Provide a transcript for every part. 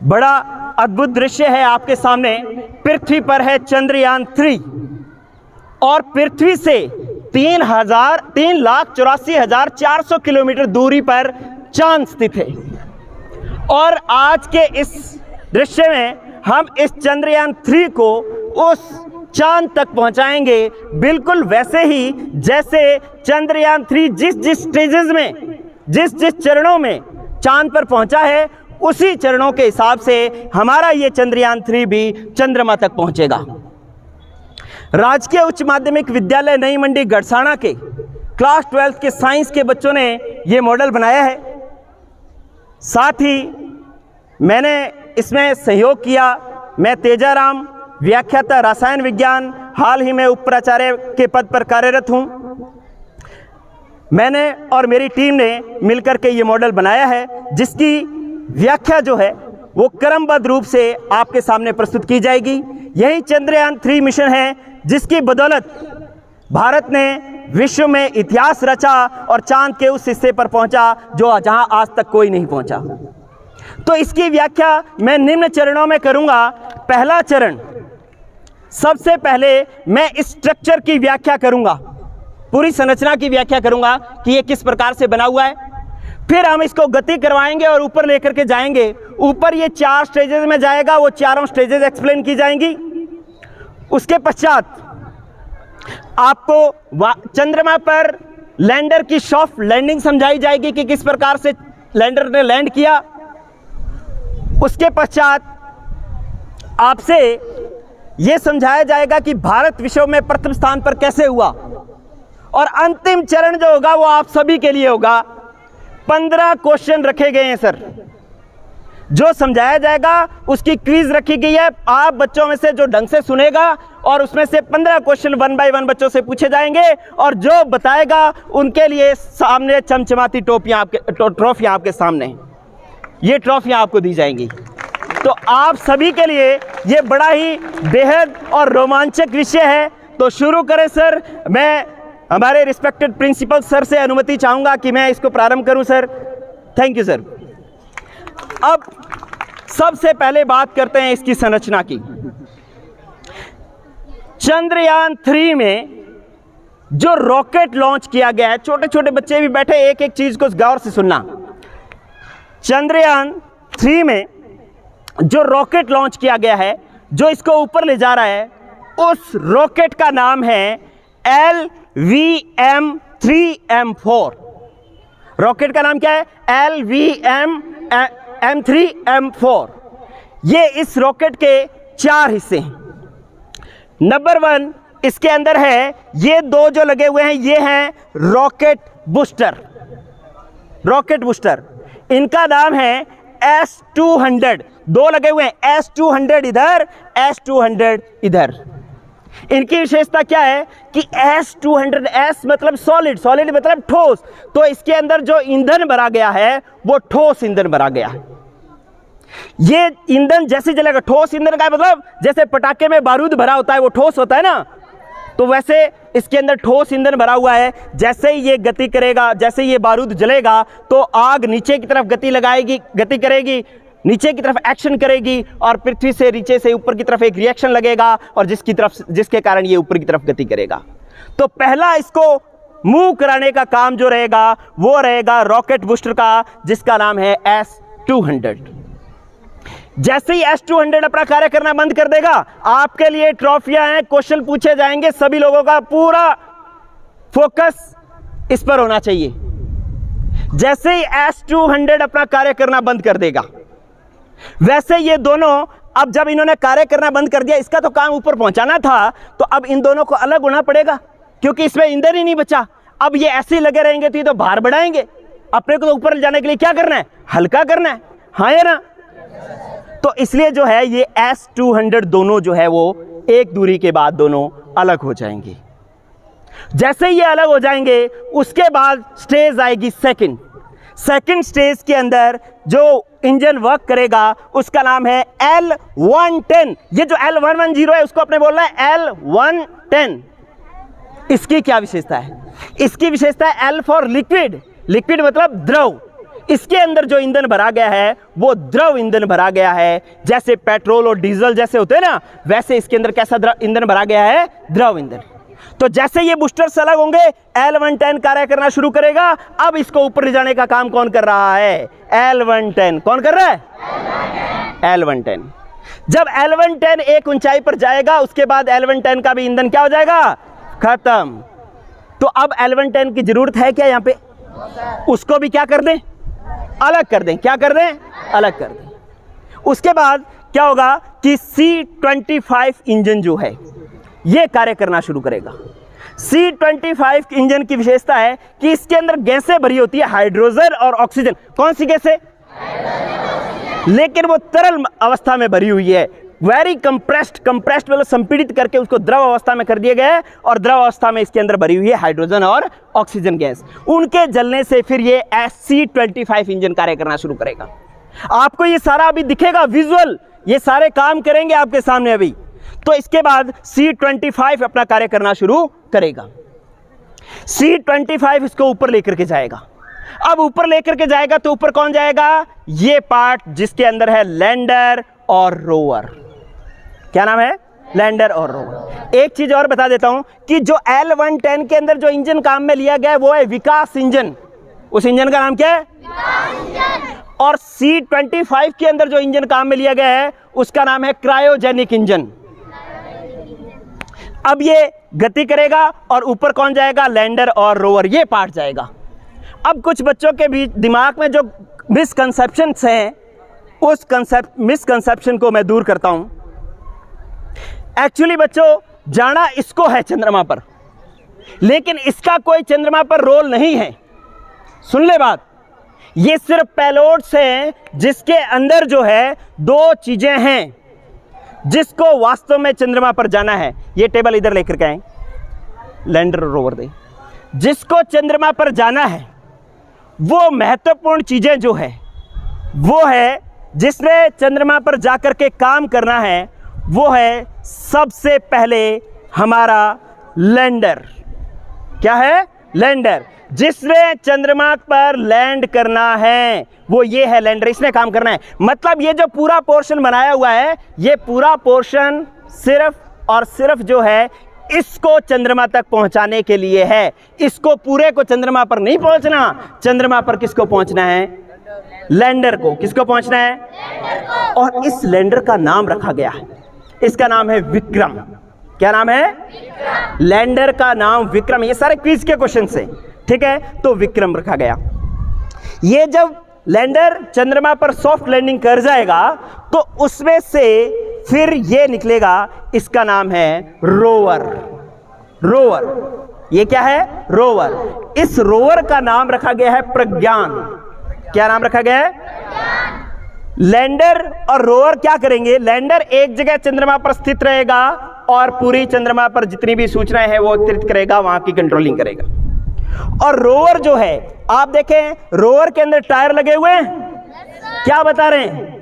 बड़ा अद्भुत दृश्य है आपके सामने। पृथ्वी पर है चंद्रयान 3 और पृथ्वी से 3,84,400 किलोमीटर दूरी पर चांद स्थित है। और आज के इस दृश्य में हम इस चंद्रयान 3 को उस चांद तक पहुंचाएंगे, बिल्कुल वैसे ही जैसे चंद्रयान 3 जिस स्टेजेस में, जिस चरणों में चांद पर पहुंचा है, उसी चरणों के हिसाब से हमारा ये चंद्रयान 3 भी चंद्रमा तक पहुंचेगा। राजकीय उच्च माध्यमिक विद्यालय नई मंडी गड़साना के क्लास 12 के साइंस के बच्चों ने ये मॉडल बनाया है। साथ ही मैंने इसमें सहयोग किया। मैं तेजाराम, व्याख्याता रसायन विज्ञान, हाल ही में उप प्राचार्य के पद पर कार्यरत हूँ। मैंने और मेरी टीम ने मिलकर के ये मॉडल बनाया है, जिसकी व्याख्या जो है वो क्रमबद्ध रूप से आपके सामने प्रस्तुत की जाएगी। यही चंद्रयान 3 मिशन है जिसकी बदौलत भारत ने विश्व में इतिहास रचा और चांद के उस हिस्से पर पहुंचा जो जहां आज तक कोई नहीं पहुंचा। तो इसकी व्याख्या मैं निम्न चरणों में करूंगा। पहला चरण, सबसे पहले मैं इस स्ट्रक्चर की व्याख्या करूंगा, पूरी संरचना की व्याख्या करूंगा कि ये किस प्रकार से बना हुआ है। फिर हम इसको गति करवाएंगे और ऊपर लेकर के जाएंगे। ऊपर ये 4 स्टेजेस में जाएगा, वो चारों स्टेजेस एक्सप्लेन की जाएंगी। उसके पश्चात आपको चंद्रमा पर लैंडर की सॉफ्ट लैंडिंग समझाई जाएगी कि किस प्रकार से लैंडर ने लैंड किया। उसके पश्चात आपसे ये समझाया जाएगा कि भारत विश्व में प्रथम स्थान पर कैसे हुआ। और अंतिम चरण जो होगा वो आप सभी के लिए होगा। 15 क्वेश्चन रखे गए हैं सर, जो समझाया जाएगा उसकी क्विज रखी गई है। आप बच्चों में से जो ढंग से सुनेगा और उसमें से 15 क्वेश्चन 1 बाय 1 बच्चों से पूछे जाएंगे और जो बताएगा उनके लिए सामने चमचमाती ट्रॉफियां आपके सामने, ये ट्रॉफियां आपको दी जाएंगी। तो आप सभी के लिए ये बड़ा ही बेहद और रोमांचक विषय है। तो शुरू करें सर। मैं हमारे रिस्पेक्टेड प्रिंसिपल सर से अनुमति चाहूंगा कि मैं इसको प्रारंभ करूं सर। Thank you sir. अब सबसे पहले बात करते हैं इसकी संरचना की। चंद्रयान 3 में जो रॉकेट लॉन्च किया गया है, छोटे छोटे बच्चे भी बैठे, एक एक चीज को गौर से सुनना। चंद्रयान 3 में जो रॉकेट लॉन्च किया गया है, जो इसको ऊपर ले जा रहा है, उस रॉकेट का नाम है LVM-3M4। रॉकेट का नाम क्या है? LVM-3M4। ये इस रॉकेट के 4 हिस्से हैं। नंबर 1 इसके अंदर है, ये 2 जो लगे हुए हैं ये हैं रॉकेट बूस्टर। रॉकेट बूस्टर, इनका नाम है S200। 2 लगे हुए हैं, S200 इधर, S200 इधर। इनकी विशेषता क्या है कि S200, S मतलब सॉलिड, सॉलिड मतलब ठोस, तो इसके अंदर जो ईंधन भरा गया है वो ठोस ईंधन भरा गया है। ये ईंधन जैसे जलेगा, ठोस ईंधन का मतलब जैसे पटाखे में बारूद भरा होता है वो ठोस होता है ना, तो वैसे इसके अंदर ठोस ईंधन भरा हुआ है। जैसे ही ये गति करेगा, जैसे ये बारूद जलेगा तो आग नीचे की तरफ गति करेगी, नीचे की तरफ एक्शन करेगी और पृथ्वी से नीचे से ऊपर की तरफ एक रिएक्शन लगेगा और जिसके कारण ये ऊपर की तरफ गति करेगा। तो पहला इसको मूव कराने का काम जो रहेगा वो रहेगा रॉकेट बूस्टर का, जिसका नाम है S200। जैसे ही S200 अपना कार्य करना बंद कर देगा, आपके लिए ट्रॉफियां हैं, क्वेश्चन पूछे जाएंगे, सभी लोगों का पूरा फोकस इस पर होना चाहिए। जैसे ही S200 अपना कार्य करना बंद कर देगा, वैसे ये दोनों, अब जब इन्होंने कार्य करना बंद कर दिया, इसका तो काम ऊपर पहुंचाना था, तो अब इन दोनों को अलग होना पड़ेगा क्योंकि इसमें ईंधन ही नहीं बचा। अब ये ऐसे ही लगे रहेंगे तो ये तो भार बढ़ाएंगे। अपने को तो ऊपर जाने के लिए क्या करना है? हल्का करना है, हाँ या ना? तो इसलिए जो है ये S200 दोनों जो है वो एक दूरी के बाद दोनों अलग हो जाएंगे। जैसे ये अलग हो जाएंगे उसके बाद स्टेज आएगी सेकंड स्टेज के अंदर जो इंजन वर्क करेगा उसका नाम है L110। ये जो L110 है उसको अपने बोलना है L110। इसकी क्या विशेषता है? इसकी विशेषता है L फॉर लिक्विड, लिक्विड मतलब द्रव, इसके अंदर जो ईंधन भरा गया है वो द्रव ईंधन भरा गया है। जैसे पेट्रोल और डीजल जैसे होते हैं ना, वैसे इसके अंदर कैसा ईंधन भरा गया है? द्रव ईंधन। तो जैसे ये बूस्टर्स अलग होंगे, L110 कार्य करना शुरू करेगा। अब इसको ऊपर ले जाने का काम कौन कर रहा है? L110। कौन कर रहा है? L110। जब L110 एक ऊंचाई पर जाएगा, उसके बाद L110 का भी ईंधन क्या हो जाएगा? खत्म। तो अब L110 की जरूरत है क्या यहां पे? उसको भी क्या कर दें? अलग कर दें। क्या कर दें? अलग कर दें। उसके बाद क्या होगा कि C25 इंजन जो है ये कार्य करना शुरू करेगा। C25 इंजन की विशेषता है कि इसके अंदर गैसें भरी होती है, हाइड्रोजन और ऑक्सीजन। कौन सी गैसें? लेकिन वो तरल अवस्था में भरी हुई है। वेरी कंप्रेस्ड मतलब संपीड़ित करके उसको द्रव अवस्था में कर दिया गया है, और द्रव अवस्था में इसके अंदर भरी हुई है हाइड्रोजन और ऑक्सीजन गैस। उनके जलने से फिर ये C25 इंजन कार्य करना शुरू करेगा। आपको ये सारा अभी दिखेगा विजुअल, ये सारे काम करेंगे आपके सामने अभी। तो इसके बाद C25 अपना कार्य करना शुरू करेगा। C25 इसको ऊपर लेकर के जाएगा। अब ऊपर लेकर के जाएगा तो ऊपर कौन जाएगा? ये पार्ट जिसके अंदर है लैंडर और रोवर। क्या नाम है? लैंडर और रोवर। एक चीज और बता देता हूं कि जो L110 के अंदर जो इंजन काम में लिया गया है वो है विकास इंजन। उस इंजन का नाम क्या है? विकास इंजन। और C25 के अंदर जो इंजन काम में लिया गया है उसका नाम है क्रायोजेनिक इंजन। अब ये गति करेगा और ऊपर कौन जाएगा? लैंडर और रोवर, ये पार्ट जाएगा। अब कुछ बच्चों के भी दिमाग में जो मिसकंसेप्शंस हैं, उस मिसकंसेप्शन को मैं दूर करता हूं। एक्चुअली बच्चों, जाना इसको है चंद्रमा पर, लेकिन इसका कोई चंद्रमा पर रोल नहीं है। सुन ले बात, ये सिर्फ पेलोड्स हैं जिसके अंदर जो है दो चीजें हैं जिसको वास्तव में चंद्रमा पर जाना है। ये टेबल इधर लेकर के आए, लैंडर और रोवर दे। जिसको चंद्रमा पर जाना है वो महत्वपूर्ण चीजें जो है वो है, जिसने चंद्रमा पर जाकर के काम करना है वो है सबसे पहले हमारा लैंडर। क्या है? लैंडर। जिसने चंद्रमा पर लैंड करना है वो ये है लैंडर, इसने काम करना है। मतलब ये जो पूरा पोर्शन बनाया हुआ है, ये पूरा पोर्शन सिर्फ और सिर्फ जो है इसको चंद्रमा तक पहुंचाने के लिए है। इसको पूरे को चंद्रमा पर नहीं पहुंचना। चंद्रमा पर किसको पहुंचना है? लैंडर को। किसको पहुंचना है? लैंडर को। और इस लैंडर का नाम रखा गया है, इसका नाम है विक्रम। क्या नाम है? विक्रम। लैंडर का नाम विक्रम। ये सारे क्विज के क्वेश्चन से, ठीक है? तो विक्रम रखा गया। ये जब लैंडर चंद्रमा पर सॉफ्ट लैंडिंग कर जाएगा तो उसमें से फिर ये निकलेगा, इसका नाम है रोवर। रोवर, ये क्या है? रोवर। इस रोवर का नाम रखा गया है प्रज्ञान। क्या नाम रखा गया है? लैंडर और रोवर क्या करेंगे? लैंडर एक जगह चंद्रमा पर स्थित रहेगा और पूरी चंद्रमा पर जितनी भी सूचनाएं हैं वो वितरित करेगा, वहां की कंट्रोलिंग करेगा। और रोवर जो है, आप देखें रोवर के अंदर टायर लगे हुए हैं। क्या बता रहे हैं?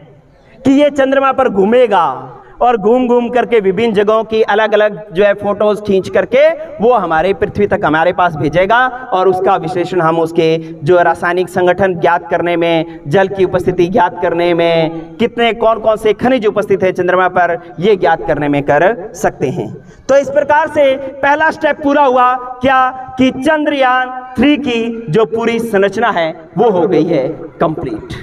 कि ये चंद्रमा पर घूमेगा और घूम घूम करके विभिन्न जगहों की अलग अलग जो है फोटोज खींच करके वो हमारे पृथ्वी तक हमारे पास भेजेगा, और उसका विश्लेषण हम उसके जो रासायनिक संगठन ज्ञात करने में, जल की उपस्थिति ज्ञात करने में, कितने कौन कौन से खनिज उपस्थित है चंद्रमा पर, ये ज्ञात करने में कर सकते हैं। तो इस प्रकार से पहला स्टेप पूरा हुआ। क्या? कि चंद्रयान 3 की जो पूरी संरचना है वो हो गई है कंप्लीट।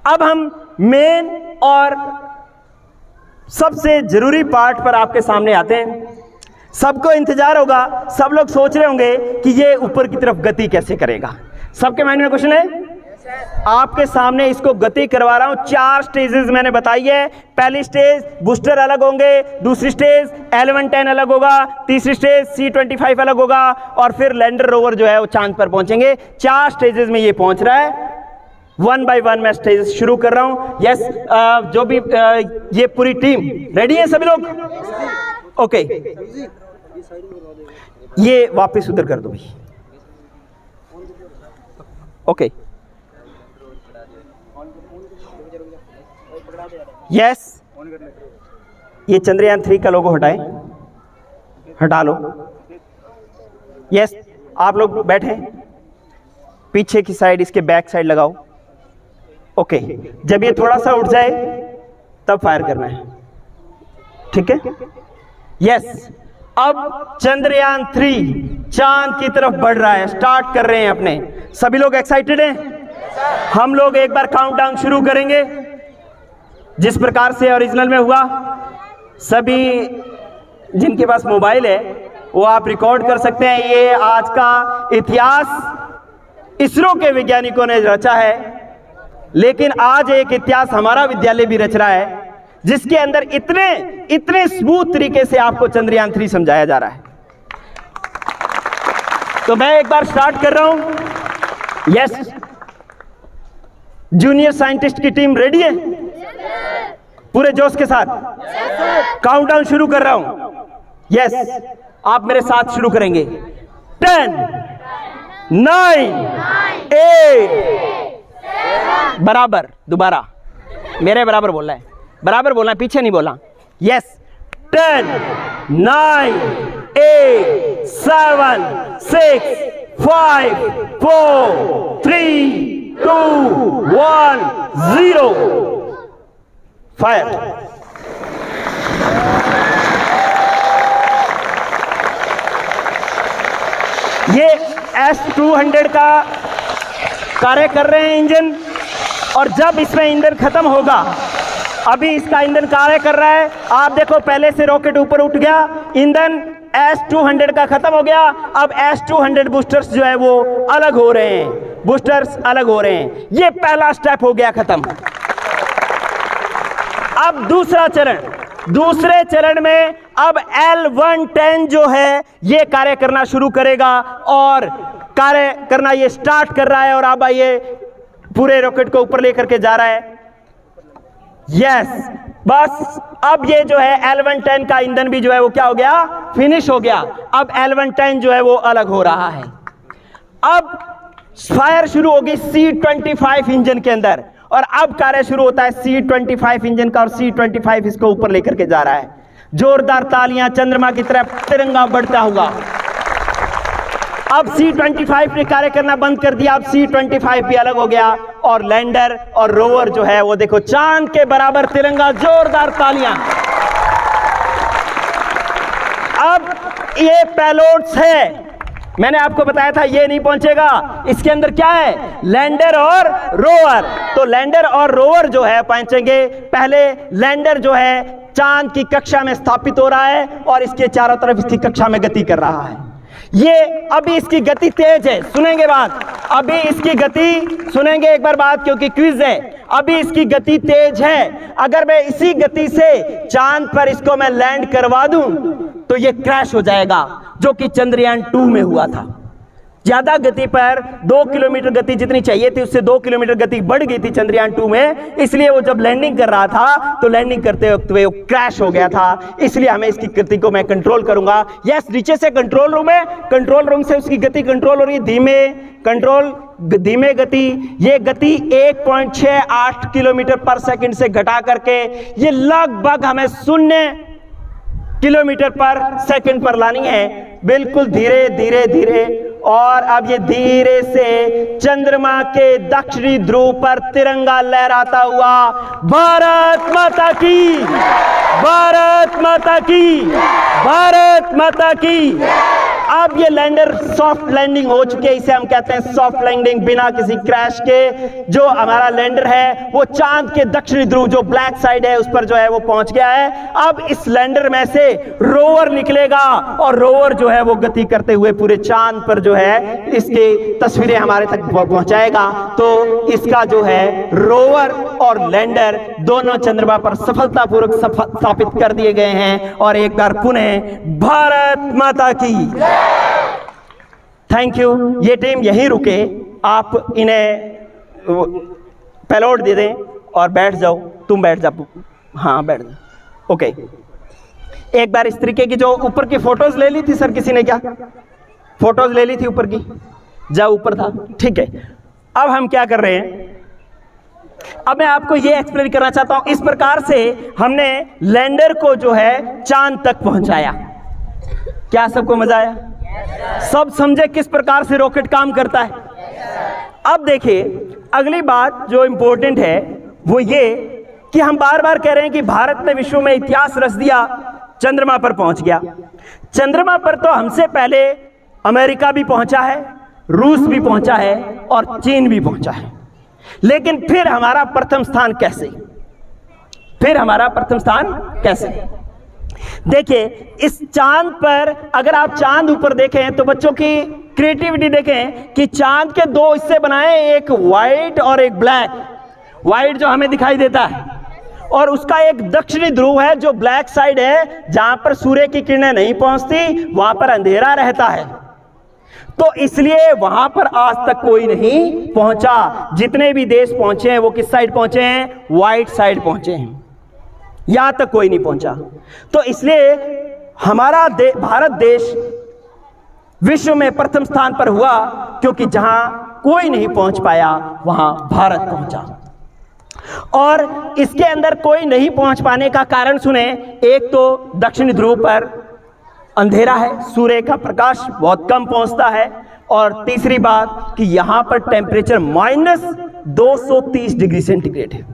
अब हम मेन और सबसे जरूरी पार्ट पर आपके सामने आते हैं। सबको इंतजार होगा, सब लोग सोच रहे होंगे कि ये ऊपर की तरफ गति कैसे करेगा। सबके माइंड में क्वेश्चन है? आपके सामने इसको गति करवा रहा हूं। 4 स्टेजेस मैंने बताई है। पहली स्टेज बूस्टर अलग होंगे, दूसरी स्टेज L110 अलग होगा, तीसरी स्टेज C25 अलग होगा, और फिर लैंडर रोवर जो है वो चांद पर पहुंचेंगे। 4 स्टेजेस में ये पहुंच रहा है। 1 बाय 1 मैं स्टेज शुरू कर रहा हूं। यस, जो भी ये पूरी टीम रेडी है सभी लोग? ओके, ये वापस उधर कर दो भाई। ओके, यस, ये चंद्रयान 3 का लोगो हटाएं, हटा लो। यस, आप लोग बैठे। पीछे की साइड, इसके बैक साइड लगाओ। ओके, जब ये थोड़ा सा उठ जाए तब फायर करना है, ठीक है? यस। अब चंद्रयान 3 चांद की तरफ बढ़ रहा है, स्टार्ट कर रहे हैं अपने। सभी लोग एक्साइटेड हैं? हम लोग एक बार काउंटडाउन शुरू करेंगे जिस प्रकार से ओरिजिनल में हुआ। सभी जिनके पास मोबाइल है वो आप रिकॉर्ड कर सकते हैं। ये आज का इतिहास इसरो के वैज्ञानिकों ने रचा है, लेकिन आज एक इतिहास हमारा विद्यालय भी रच रहा है जिसके अंदर इतने स्मूथ तरीके से आपको चंद्रयान 3 समझाया जा रहा है। तो मैं एक बार स्टार्ट कर रहा हूं। यस, जूनियर साइंटिस्ट की टीम रेडी है? पूरे जोश के साथ काउंटडाउन शुरू कर रहा हूं। यस, आप मेरे साथ शुरू करेंगे। 10, 9, 8, बराबर, दोबारा मेरे बराबर बोलना है, बराबर बोलना है, पीछे नहीं बोलना। Yes, 10, 9, 8, 7, 6, 5, 4, 3, 2, 1, 0, fire. ये S-200 का कार्य कर रहे हैं इंजन, और जब इसमें ईंधन खत्म होगा, अभी इसका ईंधन कार्य कर रहा है। आप देखो, पहले से रॉकेट ऊपर उठ गया, ईंधन S-200 का खत्म हो गया। अब S-200 बूस्टर्स जो है वो अलग हो रहे हैं, बूस्टर्स अलग हो रहे हैं। ये पहला स्टेप हो गया खत्म। अब दूसरा चरण, दूसरे चरण में अब L-110 जो है ये कार्य करना शुरू करेगा, और कार्य करना ये स्टार्ट कर रहा है, और अब ये पूरे रॉकेट को ऊपर लेकर के जा रहा है। यस, बस अब ये जो है L-110 का ईंधन भी जो है वो क्या हो गया, फिनिश हो गया। अब L-110 जो है वो अलग हो रहा है। अब फायर शुरू होगी C-25 इंजन के अंदर, और अब कार्य शुरू होता है C-25 इंजन का, और C-25 इसको ऊपर लेकर के जा रहा है। जोरदार तालियां, चंद्रमा की तरफ तिरंगा बढ़ता हुआ। अब C-25 ने कार्य करना बंद कर दिया, अब C-25 भी अलग हो गया, और लैंडर और रोवर जो है वो देखो चांद के बराबर तिरंगा, जोरदार तालियां। अब ये पेलोड्स है, मैंने आपको बताया था ये नहीं पहुंचेगा, इसके अंदर क्या है, लैंडर और रोवर। तो लैंडर और रोवर जो है पहुंचेंगे। पहले लैंडर जो है चांद की कक्षा में स्थापित हो रहा है, और इसके चारों तरफ इसकी कक्षा में गति कर रहा है। ये अभी इसकी गति तेज है, सुनेंगे बात, अभी इसकी गति सुनेंगे एक बार बात, क्योंकि क्विज है। अभी इसकी गति तेज है, अगर मैं इसी गति से चांद पर इसको मैं लैंड करवा दूं तो ये क्रैश हो जाएगा, जो कि चंद्रयान 2 में हुआ था। ज्यादा गति पर 2 किलोमीटर गति जितनी चाहिए थी उससे 2 किलोमीटर गति बढ़ गई थी चंद्रयान 2 में, इसलिए वो जब लैंडिंग कर रहा था तो लैंडिंग करते वक्त वो क्रैश हो गया था। इसलिए हमें इसकी गति को मैं कंट्रोल करूंगा। यस, नीचे से कंट्रोल रूम है, कंट्रोल रूम से उसकी गति कंट्रोल हो रही है, धीमे गति। ये गति 1.68 किलोमीटर पर सेकंड से घटा करके ये लगभग हमें 0 किलोमीटर पर सेकंड पर लानी है, बिल्कुल धीरे धीरे धीरे। और अब ये धीरे से चंद्रमा के दक्षिणी ध्रुव पर तिरंगा लहराता हुआ, भारत माता की, भारत माता की, भारत माता की। अब ये लैंडर सॉफ्ट लैंडिंग हो चुकी है, इसे हम कहते हैं सॉफ्ट लैंडिंग, बिना किसी क्रैश के। जो हमारा लैंडर है वो चांद के दक्षिणी ध्रुव जो ब्लैक साइड है उस पर जो है वो पहुंच गया है। अब इस लैंडर में से रोवर निकलेगा, और रोवर जो है वो गति करते हुए पूरे चांद पर जो है इसकी तस्वीरें हमारे तक पहुंचाएगा। तो इसका जो है रोवर और लैंडर दोनों चंद्रमा पर सफलतापूर्वक स्थापित कर दिए गए हैं। और एक बार पुनः भारत माता की। Thank you. ये टीम यहीं रुके, आप इन्हें पेलोड दे दें और बैठ जाओ। तुम बैठ जाओ, हाँ बैठ जाओ। ओके, एक बार इस तरीके की जो ऊपर की फोटोज ले ली थी सर, किसी ने क्या फोटोज ले ली थी ऊपर की? जहाँ ऊपर था, ठीक है। अब हम क्या कर रहे हैं, अब मैं आपको ये एक्सप्लेन करना चाहता हूं। इस प्रकार से हमने लैंडर को जो है चांद तक पहुंचाया। क्या सबको मजा आया? सब समझे किस प्रकार से रॉकेट काम करता है? अब देखिए, अगली बात जो इंपॉर्टेंट है वो ये कि हम बार बार कह रहे हैं कि भारत ने विश्व में इतिहास रच दिया, चंद्रमा पर पहुंच गया। चंद्रमा पर तो हमसे पहले अमेरिका भी पहुंचा है, रूस भी पहुंचा है और चीन भी पहुंचा है, लेकिन फिर हमारा प्रथम स्थान कैसे? देखिए, इस चांद पर अगर आप चांद ऊपर देखें तो बच्चों की क्रिएटिविटी देखें कि चांद के दो हिस्से बनाए, एक व्हाइट और एक ब्लैक। व्हाइट जो हमें दिखाई देता है, और उसका एक दक्षिणी ध्रुव है जो ब्लैक साइड है, जहां पर सूर्य की किरणें नहीं पहुंचती, वहां पर अंधेरा रहता है। तो इसलिए वहां पर आज तक कोई नहीं पहुंचा। जितने भी देश पहुंचे हैं वो किस साइड पहुंचे हैं? व्हाइट साइड पहुंचे हैं, यहां तक कोई नहीं पहुंचा। तो इसलिए हमारा भारत देश विश्व में प्रथम स्थान पर हुआ, क्योंकि जहां कोई नहीं पहुंच पाया वहां भारत पहुंचा। और इसके अंदर कोई नहीं पहुंच पाने का कारण सुने। एक तो दक्षिण ध्रुव पर अंधेरा है, सूर्य का प्रकाश बहुत कम पहुंचता है, और तीसरी बात कि यहां पर टेम्परेचर -230 डिग्री सेंटीग्रेड है,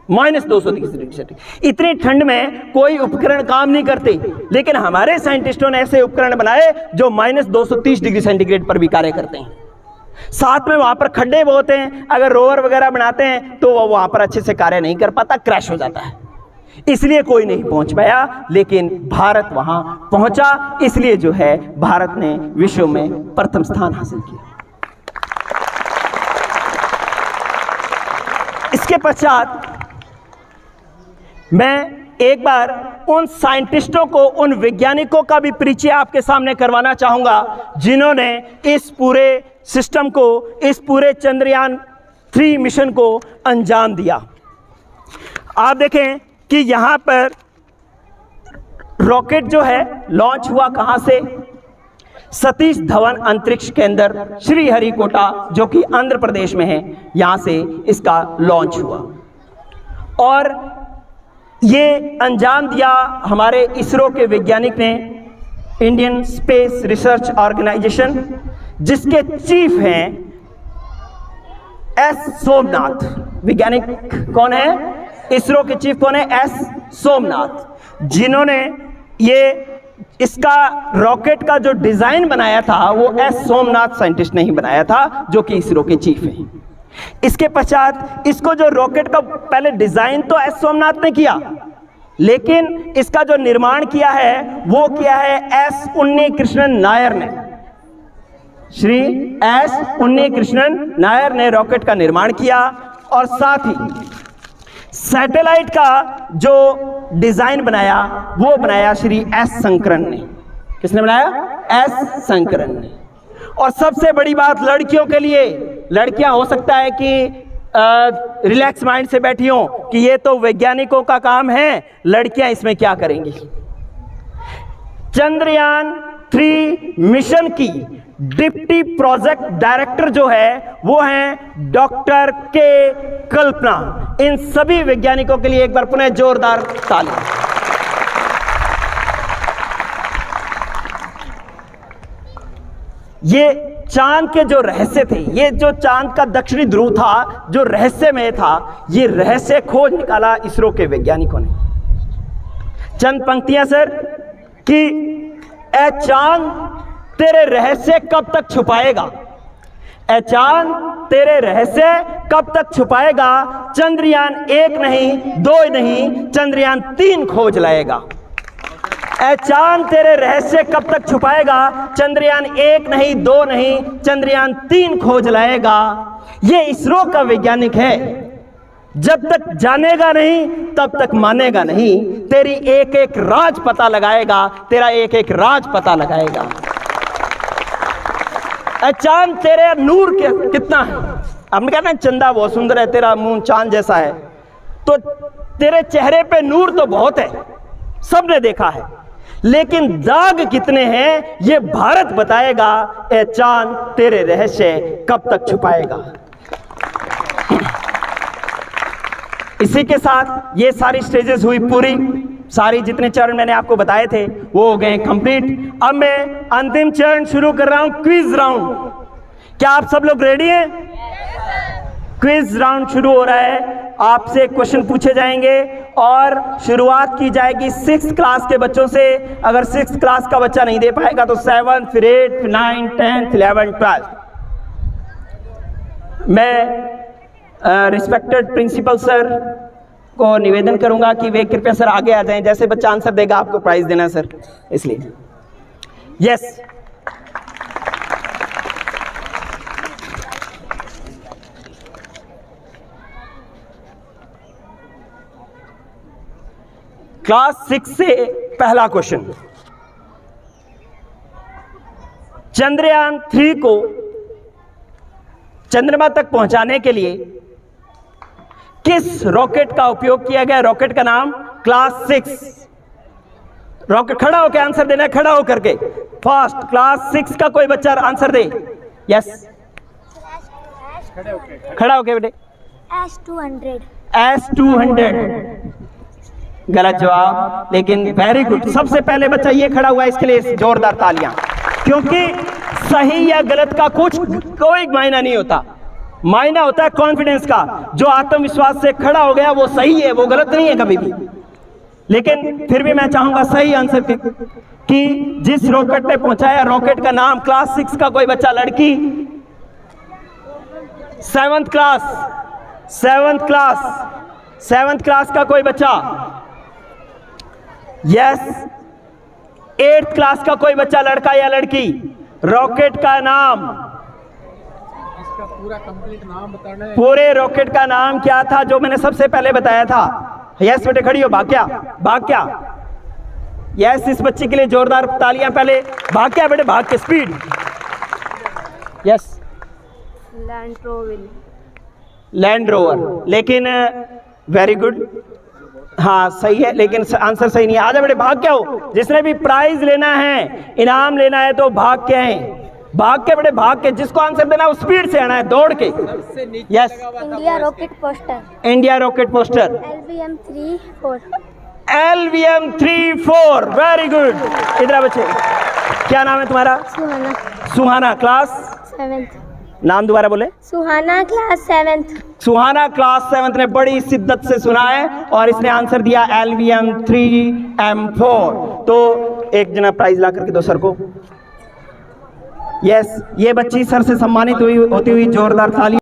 -230 डिग्री सेंटीग्रेड। इतनी ठंड में कोई उपकरण काम नहीं करते, लेकिन हमारे साइंटिस्टों ने ऐसे उपकरण बनाए जो -230 डिग्री सेंटीग्रेड पर भी कार्य करते हैं। साथ में वहां पर खड्डे बहुत हैं, अगर रोवर वगैरह बनाते हैं तो वो वहां पर अच्छे से कार्य नहीं कर पाता, क्रैश हो जाता है। इसलिए कोई नहीं पहुंच पाया, लेकिन भारत वहां पहुंचा। इसलिए जो है भारत ने विश्व में प्रथम स्थान हासिल किया। इसके पश्चात मैं एक बार उन साइंटिस्टों को, उन वैज्ञानिकों का भी परिचय आपके सामने करवाना चाहूंगा जिन्होंने इस पूरे सिस्टम को, इस पूरे चंद्रयान 3 मिशन को अंजाम दिया। आप देखें कि यहां पर रॉकेट जो है लॉन्च हुआ कहां से? सतीश धवन अंतरिक्ष केंद्र श्रीहरिकोटा, जो कि आंध्र प्रदेश में है, यहां से इसका लॉन्च हुआ। और ये अंजाम दिया हमारे इसरो के वैज्ञानिक ने, इंडियन स्पेस रिसर्च ऑर्गेनाइजेशन, जिसके चीफ हैं एस सोमनाथ। वैज्ञानिक कौन है? इसरो के चीफ कौन है? एस सोमनाथ, जिन्होंने इसका रॉकेट का जो डिजाइन बनाया था वो एस सोमनाथ साइंटिस्ट ने ही बनाया था, जो कि इसरो के चीफ हैं। इसके पश्चात इसको जो रॉकेट का पहले डिजाइन तो एस सोमनाथ ने किया, लेकिन इसका जो निर्माण किया है वो किया है एस उन्नीकृष्णन नायर ने। श्री एस उन्नीकृष्णन नायर ने रॉकेट का निर्माण किया, और साथ ही सैटेलाइट का जो डिजाइन बनाया वो बनाया श्री एस शंकरन ने। किसने बनाया? एस शंकरन ने। और सबसे बड़ी बात लड़कियों के लिए, लड़कियां हो सकता है कि रिलैक्स माइंड से बैठी हो कि ये तो वैज्ञानिकों का काम है, लड़कियां इसमें क्या करेंगी? चंद्रयान 3 मिशन की डिप्टी प्रोजेक्ट डायरेक्टर जो है वो हैं डॉक्टर के कल्पना। इन सभी वैज्ञानिकों के लिए एक बार पुनः जोरदार ताली। ये चांद के जो रहस्य थे, ये जो चांद का दक्षिणी ध्रुव था जो रहस्यमय था, ये रहस्य खोज निकाला इसरो के वैज्ञानिकों ने। चंद पंक्तियां सर कि ए चांद तेरे रहस्य कब तक छुपाएगा, ए चांद तेरे रहस्य कब तक छुपाएगा, चंद्रयान 1 नहीं 2 नहीं चंद्रयान 3 खोज लाएगा। ए चांद तेरे रहस्य कब तक छुपाएगा, चंद्रयान 1 नहीं 2 नहीं चंद्रयान 3 खोज लाएगा। ये इसरो का वैज्ञानिक है। जब तक जानेगा नहीं तब तक मानेगा नहीं, तेरी एक एक राज पता लगाएगा, तेरा एक एक राज पता लगाएगा। चांद तेरे नूर कितना है? हमने कहना है चंदा बहुत सुंदर है, तेरा मुंह चांद जैसा है, तो तेरे चेहरे पे नूर तो बहुत है, सबने देखा है, लेकिन दाग कितने हैं ये भारत बताएगा। ए चांद तेरे रहस्य कब तक छुपाएगा। इसी के साथ ये सारी स्टेजेस हुई पूरी, सारी जितने चरण मैंने आपको बताए थे वो हो गए कंप्लीट। अब मैं अंतिम चरण शुरू कर रहा हूं, क्विज राउंड। क्या आप सब लोग रेडी हैं? क्विज राउंड शुरू हो रहा है। आपसे क्वेश्चन पूछे जाएंगे और शुरुआत की जाएगी 6th क्लास के बच्चों से। अगर 6th क्लास का बच्चा नहीं दे पाएगा तो 7th, फिर 8th, 9th, 10th, 11th, 12th। मैं रिस्पेक्टेड प्रिंसिपल सर को निवेदन करूंगा कि वे कृपया सर आगे आ जाएं। जैसे बच्चा आंसर देगा आपको प्राइज देना सर, इसलिए यस। क्लास 6 से पहला क्वेश्चन, चंद्रयान 3 को चंद्रमा तक पहुंचाने के लिए किस रॉकेट का उपयोग किया गया? रॉकेट का नाम क्लास 6 रॉकेट। खड़ा होकर आंसर देना है, खड़ा होकर के फास्ट। क्लास 6 का कोई बच्चा आंसर दे। यस, खड़ा होके बेटे। S200। S200 गलत जवाब, लेकिन वेरी गुड। सबसे पहले बच्चा ये खड़ा हुआ है, इसके लिए जोरदार तालियां, क्योंकि सही या गलत का कोई मायना नहीं होता। मायना होता है कॉन्फिडेंस का। जो आत्मविश्वास से खड़ा हो गया वो सही है, वो गलत नहीं है कभी भी। लेकिन फिर भी मैं चाहूंगा सही आंसर कि जिस रॉकेट ने पहुंचाया, रॉकेट का नाम क्लास 6 का कोई बच्चा, लड़की 7th क्लास का कोई बच्चा, यस। 8th क्लास का कोई बच्चा, लड़का या लड़की, रॉकेट का नाम, इसका पूरा कंप्लीट नाम बताना है। पूरे रॉकेट का नाम क्या था जो मैंने सबसे पहले बताया था? यस बेटे, खड़ी हो। भाग्या यस, इस बच्चे के लिए जोरदार तालियां पहले। भाग्या बेटे, भाग के स्पीड। यस, लैंड रोवर, लेकिन वेरी गुड, हाँ सही है, लेकिन आंसर सही नहीं है। आजा बेटे, भाग क्या हो। जिसने भी प्राइज लेना है, इनाम लेना है, तो भाग के हैं, भाग के बेटे, भाग के। जिसको आंसर देना है वो स्पीड से आना है, दौड़ के। Yes, India rocket poster. India rocket poster LVM-34। Very good. इधर बच्चे, क्या नाम है तुम्हारा? सुहाना। Class 7th। नाम दोबारा बोले। सुहाना, क्लास 7th। सुहाना क्लास 7th ने बड़ी शिद्दत से सुना है और इसने आंसर दिया LVM-3M4। तो एक जना प्राइज ला करके दो सर को। यस, ये बच्ची सर से सम्मानित होती हुई जोरदार ताली।